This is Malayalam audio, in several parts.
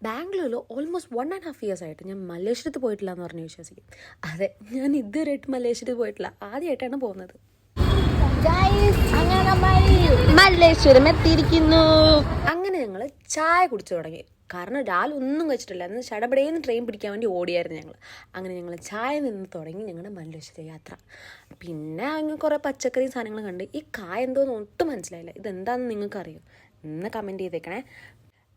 ബാംഗ്ലൂരിൽ ഓൾമോസ്റ്റ് 1.5 years ആയിട്ട് ഞാൻ മലേഷ്യത്ത് പോയിട്ടില്ല എന്ന് പറഞ്ഞ് വിശ്വസിക്കും. അതെ, ഞാൻ ഇതുവരെയായിട്ട് മലേഷ്യത്ത് പോയിട്ടില്ല, ആദ്യമായിട്ടാണ് പോകുന്നത്. മല്ലേശ്വരം എത്തിയിരിക്കുന്നു. അങ്ങനെ ഞങ്ങൾ ചായ കുടിച്ചു തുടങ്ങി. കാരണം രാവിലെ ഒന്നും കഴിച്ചിട്ടില്ല, അന്ന് ചടപടേന്ന് ട്രെയിൻ പിടിക്കാൻ വേണ്ടി ഓടിയായിരുന്നു ഞങ്ങൾ. അങ്ങനെ ഞങ്ങൾ ചായ നിന്ന് തുടങ്ങി ഞങ്ങളുടെ മല്ലേശ്വര യാത്ര. പിന്നെ അങ്ങ് കുറേ പച്ചക്കറി സാധനങ്ങൾ കണ്ട്. ഈ കായ എന്തോന്ന് ഒട്ടും മനസ്സിലായില്ല, ഇതെന്താണെന്ന് നിങ്ങൾക്ക് അറിയോ? ഇന്ന് കമൻറ്റ് ചെയ്തേക്കണേ.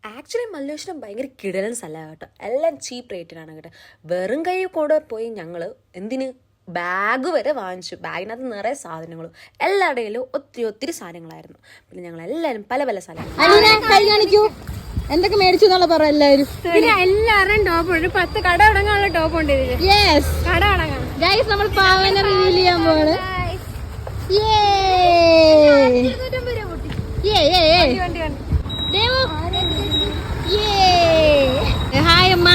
ആക്ച്വലി മല്ലേശ്വരം ഭയങ്കര കിടലൻ സ്ഥലമാണ് കേട്ടോ, എല്ലാം ചീപ്പ് റേറ്റിനാണ് കേട്ടോ. വെറും കൈ കൂടെ പോയി ഞങ്ങൾ എന്തിന് ബാഗ് വരെ വാങ്ങിച്ചു. ബാഗിനകത്ത് നിറയെ സാധനങ്ങളും എല്ലായിടയിലും ഒത്തിരി സാധനങ്ങളായിരുന്നു. പിന്നെ ഞങ്ങൾ എല്ലാവരും പല പല സ്ഥലങ്ങൾ എന്തൊക്കെ മേടിച്ചു എന്നുള്ള പറ എല്ലാവരും. എല്ലാവരും ടോപ്പ് ഉണ്ട്, 10 കട തുടങ്ങാനുള്ള ടോപ്പ് ഉണ്ട് ഇതില്. കട തുടങ്ങാം ഗൈസ്, നമ്മൾ പാവനെ റിവീൽ ചെയ്യാൻ പോവാണ്. ഹായ് അമ്മ.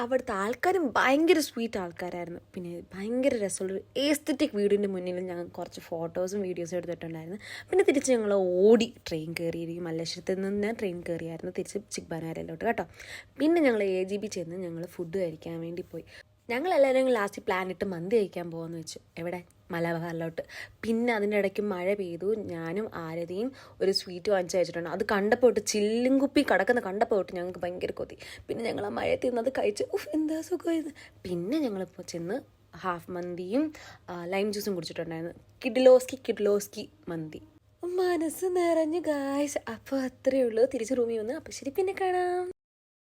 അവിടുത്തെ ആൾക്കാരും ഭയങ്കര സ്വീറ്റ് ആൾക്കാരായിരുന്നു. പിന്നെ ഭയങ്കര രസമുള്ളൊരു എസ്തറ്റിക് വീടിൻ്റെ മുന്നിൽ ഞങ്ങൾ കുറച്ച് ഫോട്ടോസും വീഡിയോസും എടുത്തിട്ടുണ്ടായിരുന്നു. പിന്നെ തിരിച്ച് ഞങ്ങൾ ഓടി ട്രെയിൻ കയറിയിരിക്കും. മല്ലേശ്വരത്തിൽ നിന്ന് ട്രെയിൻ കയറിയായിരുന്നു തിരിച്ച് ചിക്ബാനാരയിലോട്ട് കേട്ടോ. പിന്നെ ഞങ്ങൾ AGB ചെന്ന് ഞങ്ങൾ ഫുഡ് കഴിക്കാൻ വേണ്ടി പോയി. ഞങ്ങളെല്ലാവരും ലാസ്റ്റ് പ്ലാൻ ഇട്ട് മന്തി കഴിക്കാൻ പോകാമെന്ന് വെച്ചു. എവിടെ? മലബാറിലോട്ട്. പിന്നെ അതിൻ്റെ ഇടയ്ക്ക് മഴ പെയ്തു. ഞാനും ആരതിയും ഒരു സ്വീറ്റ് വാങ്ങിച്ച് കഴിച്ചിട്ടുണ്ട്. അത് കണ്ടപ്പോൾ തൊട്ട് ചില്ലും കുപ്പി കിടക്കുന്ന കണ്ടപ്പോൾ തൊട്ട് ഞങ്ങൾക്ക് ഭയങ്കര കൊതി. പിന്നെ ഞങ്ങൾ ആ മഴയത്ത് നിന്നത് കഴിച്ച് എന്താ സുഖമായത്. പിന്നെ ഞങ്ങളിപ്പോൾ ചെന്ന് ഹാഫ് മന്തിയും ലൈം ജ്യൂസും കുടിച്ചിട്ടുണ്ടായിരുന്നു. കിഡ്ലോസ്കി മന്തി. മനസ്സ് നിറഞ്ഞു ഗായ്സ്. അപ്പോൾ അത്രയേ ഉള്ളൂ. തിരിച്ച് റൂമിൽ വന്ന്. അപ്പോൾ ശരി, പിന്നെ കാണാം.